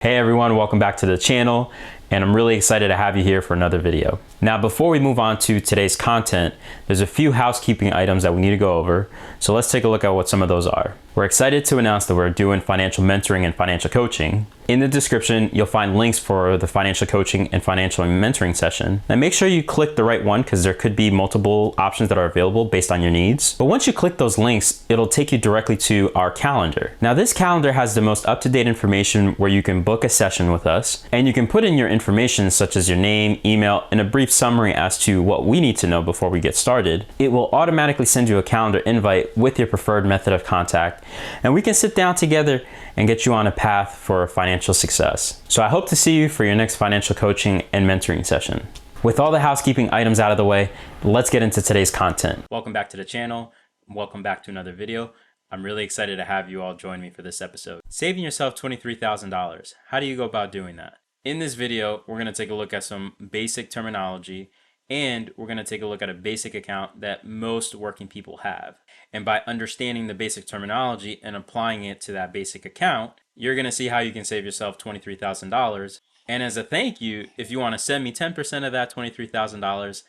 Hey everyone, welcome back to the channel, and I'm really excited to have you here for another video. Now, before we move on to today's content, there's a few housekeeping items that we need to go over, so let's take a look at what some of those are. We're excited to announce that we're doing financial mentoring and financial coaching. In the description, you'll find links for the financial coaching and financial mentoring session. Now make sure you click the right one because there could be multiple options that are available based on your needs. But once you click those links, it'll take you directly to our calendar. Now this calendar has the most up-to-date information where you can book a session with us, and you can put in your information such as your name, email, and a brief summary as to what we need to know before we get started. It will automatically send you a calendar invite with your preferred method of contact, and we can sit down together and get you on a path for financial success. So I hope to see you for your next financial coaching and mentoring session. With all the housekeeping items out of the way, let's get into today's content. Welcome back to the channel. Welcome back to another video. I'm really excited to have you all join me for this episode. Saving yourself $23,000. How do you go about doing that? In this video, we're going to take a look at some basic terminology, and we're going to take a look at a basic account that most working people have. And by understanding the basic terminology and applying it to that basic account, you're going to see how you can save yourself $23,000. And as a thank you, if you want to send me 10% of that $23,000,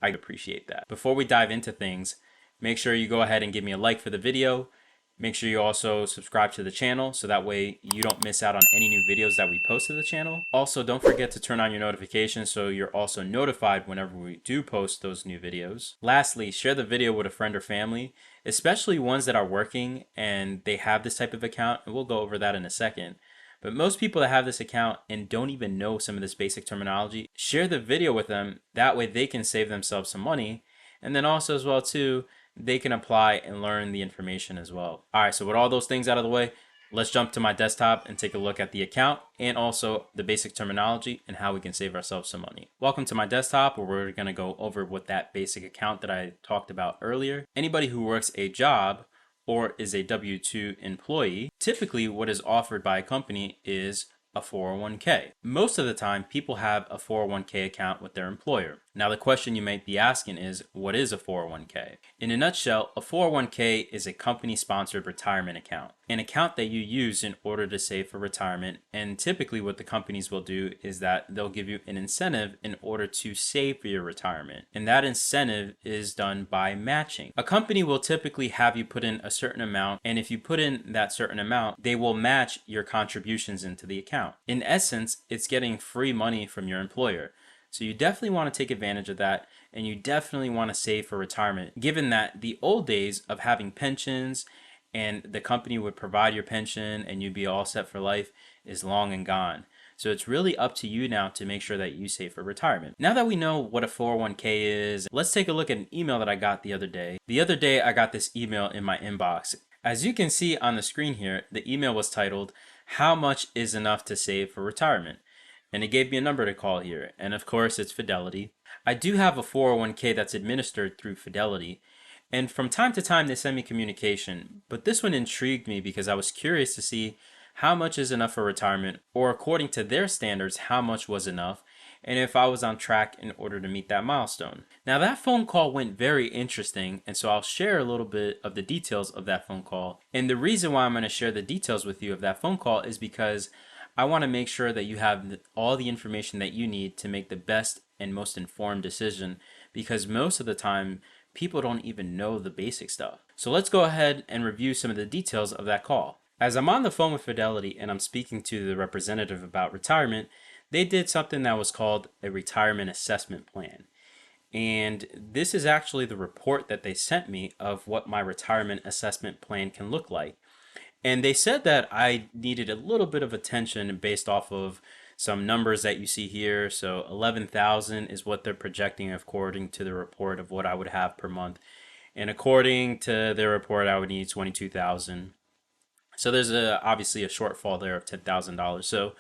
I'd appreciate that. Before we dive into things, make sure you go ahead and give me a like for the video. Make sure you also subscribe to the channel so that way you don't miss out on any new videos that we post to the channel. Also, don't forget to turn on your notifications so you're also notified whenever we do post those new videos. Lastly, share the video with a friend or family, especially ones that are working and they have this type of account, and we'll go over that in a second. But most people that have this account and don't even know some of this basic terminology, share the video with them. That way they can save themselves some money. And then also as well too, they can apply and learn the information as well. All right, so with all those things out of the way, let's jump to my desktop and take a look at the account and also the basic terminology and how we can save ourselves some money. Welcome to my desktop, where we're gonna go over what that basic account that I talked about earlier. Anybody who works a job or is a W-2 employee, typically what is offered by a company is a 401k. Most of the time, people have a 401k account with their employer. Now, the question you might be asking is, what is a 401k? In a nutshell, a 401k is a company-sponsored retirement account, an account that you use in order to save for retirement. And typically what the companies will do is that they'll give you an incentive in order to save for your retirement. And that incentive is done by matching. A company will typically have you put in a certain amount, and if you put in that certain amount, they will match your contributions into the account. In essence, it's getting free money from your employer. So you definitely want to take advantage of that, and you definitely want to save for retirement, given that the old days of having pensions and the company would provide your pension and you'd be all set for life is long and gone. So it's really up to you now to make sure that you save for retirement. Now that we know what a 401k is, let's take a look at an email that I got the other day. The other day I got this email in my inbox. As you can see on the screen here, the email was titled, "How much is enough to save for retirement?" And it gave me a number to call here. And of course, it's Fidelity. I do have a 401k that's administered through Fidelity. And from time to time, they send me communication. But this one intrigued me because I was curious to see how much is enough for retirement, or according to their standards, how much was enough, and if I was on track in order to meet that milestone. Now that phone call went very interesting, and so I'll share a little bit of the details of that phone call. And the reason why I'm going to share the details with you of that phone call is because I want to make sure that you have all the information that you need to make the best and most informed decision, because most of the time people don't even know the basic stuff. So let's go ahead and review some of the details of that call. As I'm on the phone with Fidelity and I'm speaking to the representative about retirement, they did something that was called a retirement assessment plan. And this is actually the report that they sent me of what my retirement assessment plan can look like. And they said that I needed a little bit of attention based off of some numbers that you see here. So 11,000 is what they're projecting according to the report of what I would have per month. And according to their report, I would need 22,000. So there's obviously a shortfall there of $10,000. So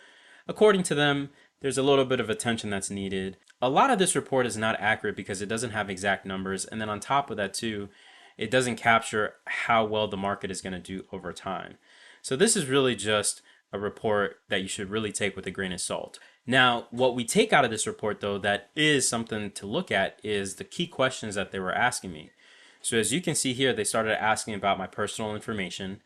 according to them, there's a little bit of attention that's needed. A lot of this report is not accurate because it doesn't have exact numbers. And then on top of that too, it doesn't capture how well the market is going to do over time. So this is really just a report that you should really take with a grain of salt. Now, what we take out of this report though, that is something to look at, is the key questions that they were asking me. So as you can see here, they started asking about my personal information.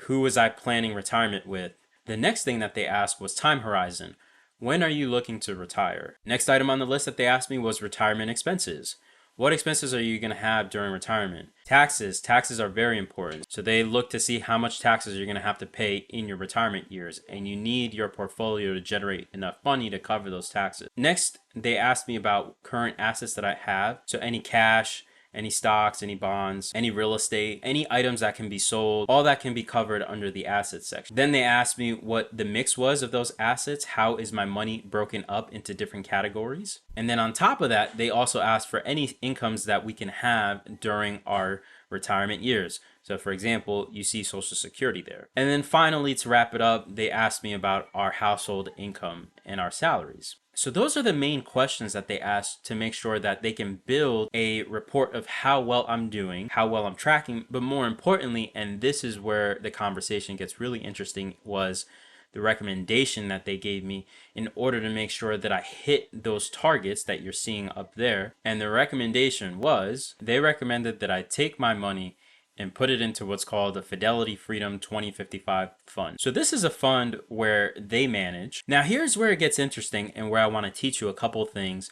Who was I planning retirement with? The next thing that they asked was time horizon. When are you looking to retire? Next item on the list that they asked me was retirement expenses. What expenses are you going to have during retirement? Taxes. Taxes are very important. So they look to see how much taxes you're going to have to pay in your retirement years, and you need your portfolio to generate enough money to cover those taxes. Next, they asked me about current assets that I have. So any cash, any stocks, any bonds, any real estate, any items that can be sold, all that can be covered under the assets section. Then they asked me what the mix was of those assets. How is my money broken up into different categories? And then on top of that, they also asked for any incomes that we can have during our retirement years. So for example, you see Social Security there. And then finally, to wrap it up, they asked me about our household income and our salaries. So those are the main questions that they asked to make sure that they can build a report of how well I'm doing, how well I'm tracking, but more importantly, and this is where the conversation gets really interesting, was the recommendation that they gave me in order to make sure that I hit those targets that you're seeing up there. And the recommendation was, they recommended that I take my money and put it into what's called the Fidelity Freedom 2055 fund. So this is a fund where they manage. Now here's where it gets interesting and where I want to teach you a couple things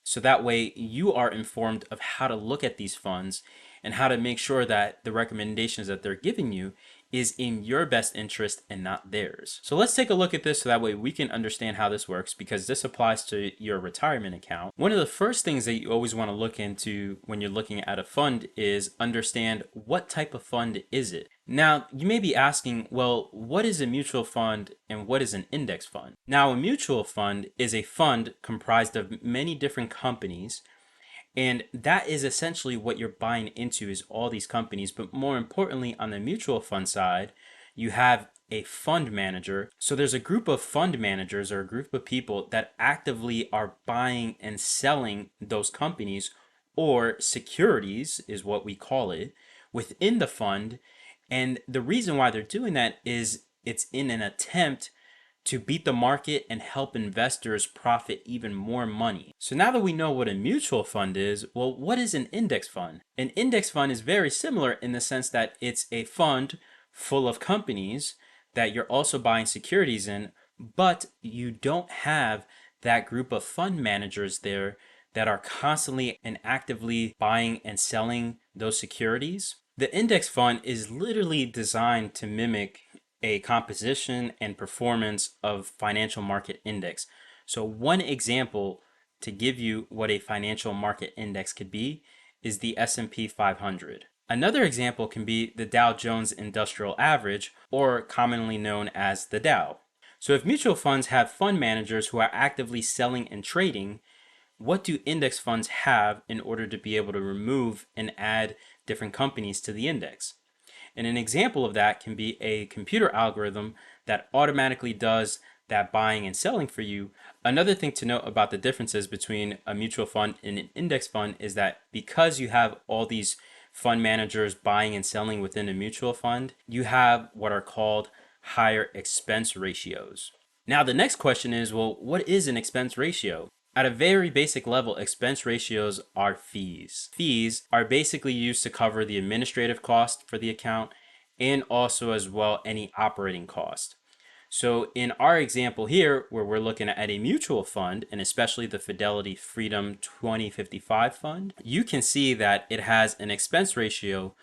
so that way you are informed of how to look at these funds and how to make sure that the recommendations that they're giving you is in your best interest and not theirs. So let's take a look at this so that way we can understand how this works, because this applies to your retirement account. One of the first things that you always want to look into when you're looking at a fund is understand what type of fund is it. Now, you may be asking, well, what is a mutual fund and what is an index fund? Now, a mutual fund is a fund comprised of many different companies, and that is essentially what you're buying into, is all these companies. But more importantly, on the mutual fund side, you have a fund manager. So there's a group of fund managers or a group of people that actively are buying and selling those companies, or securities is what we call it, within the fund. And the reason why they're doing that is it's in an attempt to beat the market and help investors profit even more money. So now that we know what a mutual fund is, well, what is an index fund? An index fund is very similar in the sense that it's a fund full of companies that you're also buying securities in, but you don't have that group of fund managers there that are constantly and actively buying and selling those securities. The index fund is literally designed to mimic a composition and performance of financial market index. So one example to give you what a financial market index could be is the S&P 500. Another example can be the Dow Jones Industrial Average, or commonly known as the Dow. So if mutual funds have fund managers who are actively selling and trading, what do index funds have in order to be able to remove and add different companies to the index? And an example of that can be a computer algorithm that automatically does that buying and selling for you. Another thing to note about the differences between a mutual fund and an index fund is that because you have all these fund managers buying and selling within a mutual fund, you have what are called higher expense ratios. Now, the next question is, well, what is an expense ratio? At a very basic level, expense ratios are fees. Fees are basically used to cover the administrative cost for the account and also as well any operating cost. So in our example here, where we're looking at a mutual fund, and especially the Fidelity Freedom 2055 fund, you can see that it has an expense ratio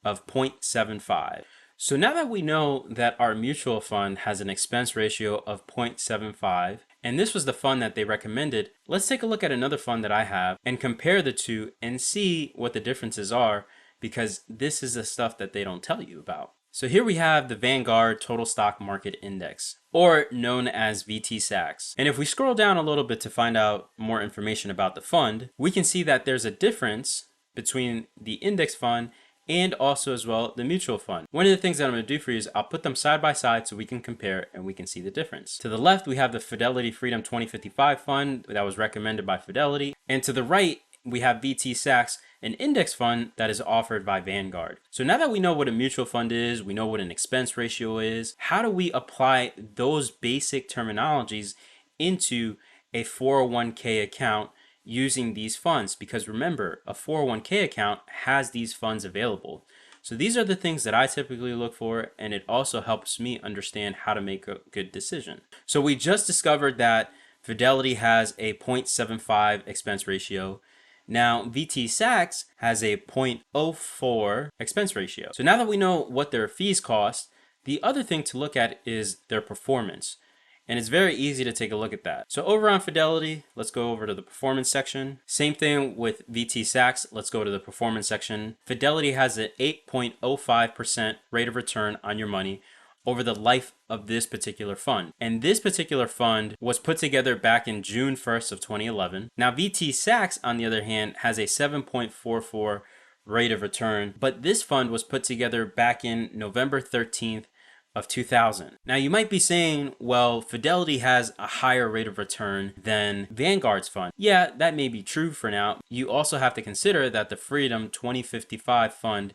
of 0.75. So now that we know that our mutual fund has an expense ratio of 0.75, and this was the fund that they recommended, let's take a look at another fund that I have and compare the two and see what the differences are, because this is the stuff that they don't tell you about. So here we have the Vanguard Total Stock Market Index, or known as VT-SAX. And if we scroll down a little bit to find out more information about the fund, we can see that there's a difference between the index fund and also as well the mutual fund. One of the things that I'm going to do for you is I'll put them side by side so we can compare and we can see the difference. To the left, we have the Fidelity Freedom 2055 fund that was recommended by Fidelity. And to the right, we have VT-SAX, an index fund that is offered by Vanguard. So now that we know what a mutual fund is, we know what an expense ratio is, how do we apply those basic terminologies into a 401k account using these funds? Because remember, a 401k account has these funds available. So these are the things that I typically look for, and it also helps me understand how to make a good decision. So we just discovered that Fidelity has a 0.75 expense ratio. Now, VT Saks has a 0.04 expense ratio. So now that we know what their fees cost, the other thing to look at is their performance. And it's very easy to take a look at that. So over on Fidelity, let's go over to the performance section. Same thing with VT Saks. Let's go to the performance section. Fidelity has an 8.05% rate of return on your money over the life of this particular fund. And this particular fund was put together back in June 1st of 2011. Now VT Saks, on the other hand, has a 7.44 rate of return, but this fund was put together back in November 13th of 2000. Now you might be saying, well, Fidelity has a higher rate of return than Vanguard's fund. Yeah, that may be true for now. You also have to consider that the Freedom 2055 fund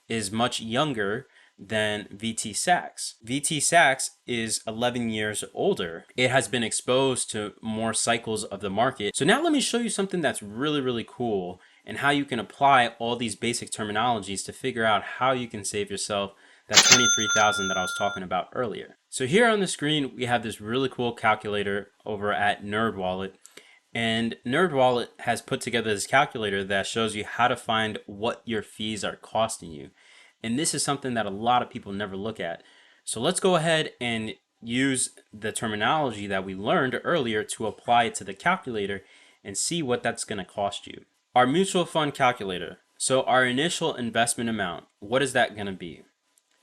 is much younger than VT Saks. VT Saks is 11 years older. It has been exposed to more cycles of the market. So now let me show you something that's really, really cool and how you can apply all these basic terminologies to figure out how you can save yourself that $23,000 that I was talking about earlier. So here on the screen, we have this really cool calculator over at NerdWallet. And NerdWallet has put together this calculator that shows you how to find what your fees are costing you. And this is something that a lot of people never look at. So let's go ahead and use the terminology that we learned earlier to apply it to the calculator and see what that's going to cost you. Our mutual fund calculator. So our initial investment amount, what is that going to be?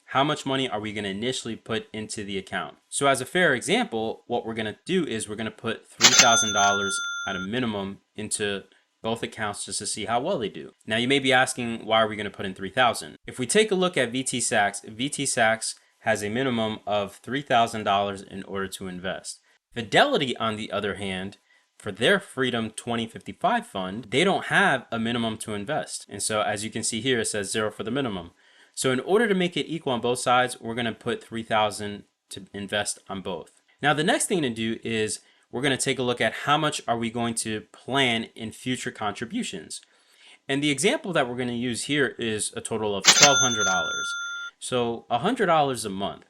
How much money are we going to initially put into the account? So as a fair example, what we're going to do is we're going to put $3,000 at a minimum into both accounts just to see how well they do. Now you may be asking, why are we going to put in 3,000? If we take a look at VT Saks has a minimum of $3,000 in order to invest. Fidelity, on the other hand, for their Freedom 2055 fund, they don't have a minimum to invest. And so as you can see here, it says 0 for the minimum. So in order to make it equal on both sides, we're going to put 3,000 to invest on both. Now the next thing to do is we're going to take a look at how much are we going to plan in future contributions. And the example that we're going to use here is a total of $1,200. So $100 a month.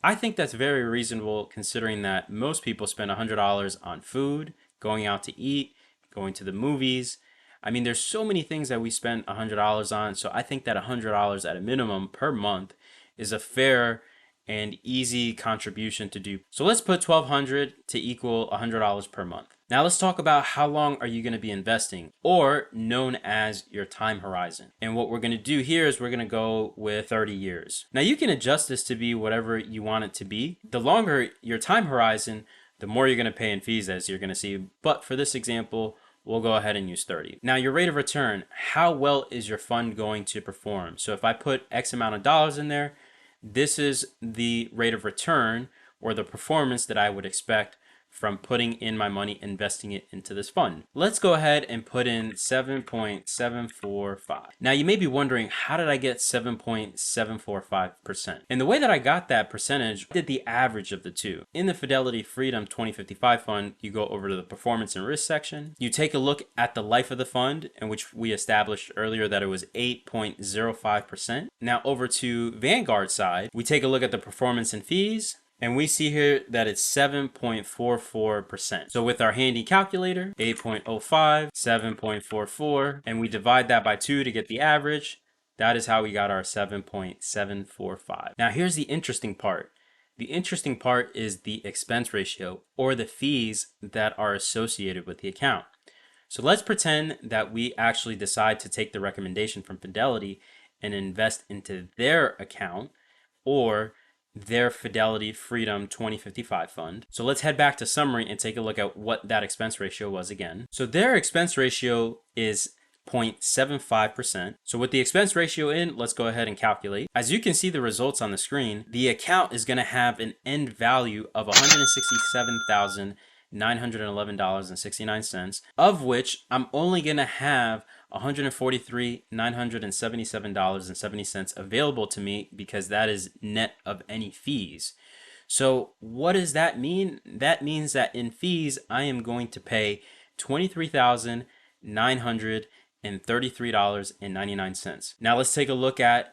I think that's very reasonable considering that most people spend $100 on food, going out to eat, going to the movies. I mean, there's so many things that we spend $100 on. So I think that $100 at a minimum per month is a fair and easy contribution to do. So let's put $1,200 to equal $100 per month. Now let's talk about how long are you going to be investing, or known as your time horizon. And what we're going to do here is we're going to go with 30 years. Now you can adjust this to be whatever you want it to be. The longer your time horizon, the more you're going to pay in fees, as you're going to see. But for this example, we'll go ahead and use 30. Now your rate of return, how well is your fund going to perform? So if I put X amount of dollars in there, this is the rate of return or the performance that I would expect from putting in my money, investing it into this fund. Let's go ahead and put in 7.745. Now you may be wondering, how did I get 7.745%? And the way that I got that percentage, I did the average of the two. In the Fidelity Freedom 2055 fund, you go over to the performance and risk section. You take a look at the life of the fund, in which we established earlier that it was 8.05%. Now over to Vanguard side, we take a look at the performance and fees. And we see here that it's 7.44%. So with our handy calculator, 8.05, 7.44, and we divide that by 2 to get the average, that is how we got our 7.745. Now here's the interesting part. The interesting part is the expense ratio, or the fees that are associated with the account. So let's pretend that we actually decide to take the recommendation from Fidelity and invest into their account, or their Fidelity Freedom 2055 fund. So let's head back to summary and take a look at what that expense ratio was again. So their expense ratio is 0.75%. So with the expense ratio in, let's go ahead and calculate. As you can see the results on the screen, the account is going to have an end value of $167,911.69, of which I'm only going to have $143,977.70 available to me, because that is net of any fees. So what does that mean? That means that in fees, I am going to pay $23,933.99. Now let's take a look at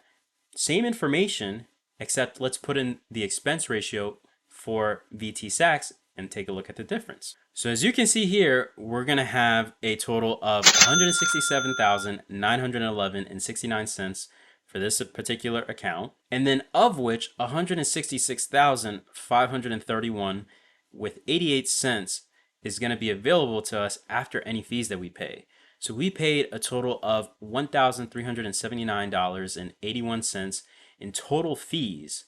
Same information, except let's put in the expense ratio for VT Sachs and take a look at the difference. So as you can see here, we're going to have a total of 167,911 and 69 cents for this particular account, and then of which 166,531 with 88 cents is going to be available to us after any fees that we pay. So we paid a total of $1,379.81 in total fees.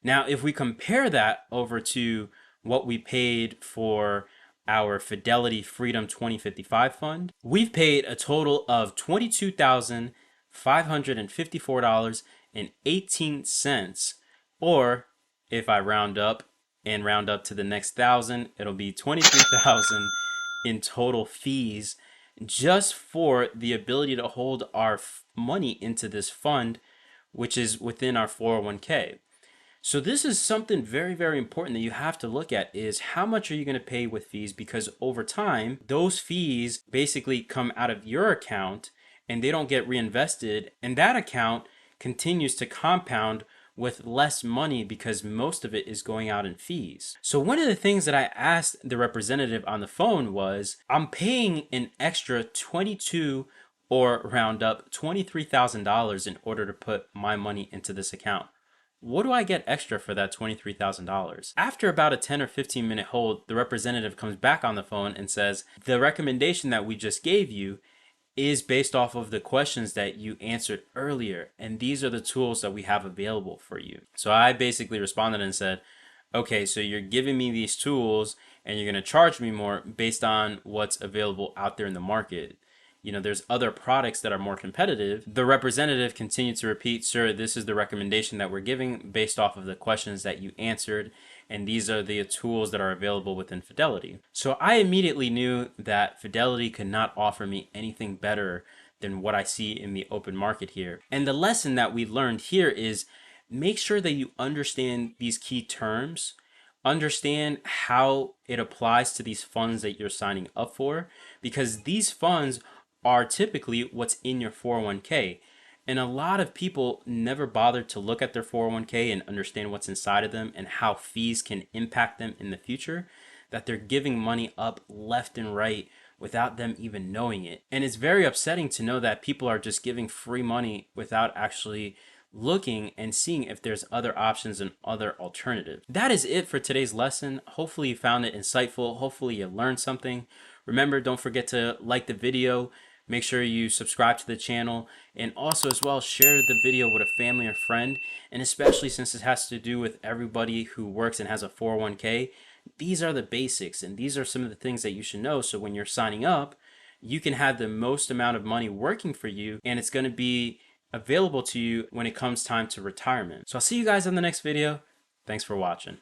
Now, if we compare that over to what we paid for our Fidelity Freedom 2055 fund, we've paid a total of $22,554.18, or if I round up to the next thousand, it'll be 23,000 in total fees just for the ability to hold our money into this fund, which is within our 401k. So this is something very, very important that you have to look at, is how much are you going to pay with fees, because over time, those fees basically come out of your account and they don't get reinvested, and that account continues to compound with less money because most of it is going out in fees. So one of the things that I asked the representative on the phone was, I'm paying an extra 22 or round up $23,000 in order to put my money into this account. What do I get extra for that $23,000? After about a 10 or 15 minute hold, the representative comes back on the phone and says, the recommendation that we just gave you is based off of the questions that you answered earlier, and these are the tools that we have available for you. So I basically responded and said, okay, so you're giving me these tools and you're going to charge me more based on what's available out there in the market. You know, there's other products that are more competitive. The representative continued to repeat, sir, this is the recommendation that we're giving based off of the questions that you answered, and these are the tools that are available within Fidelity. So I immediately knew that Fidelity could not offer me anything better than what I see in the open market here. And the lesson that we learned here is, make sure that you understand these key terms, understand how it applies to these funds that you're signing up for, because these funds are typically what's in your 401k. And a lot of people never bother to look at their 401k and understand what's inside of them and how fees can impact them in the future, that they're giving money up left and right without them even knowing it. And it's very upsetting to know that people are just giving free money without actually looking and seeing if there's other options and other alternatives. That is it for today's lesson. Hopefully you found it insightful. Hopefully you learned something. Remember, don't forget to like the video. Make sure you subscribe to the channel, and also as well share the video with a family or friend. And especially since it has to do with everybody who works and has a 401k, these are the basics and these are some of the things that you should know. So when you're signing up, you can have the most amount of money working for you, and it's going to be available to you when it comes time to retirement. So I'll see you guys on the next video. Thanks for watching.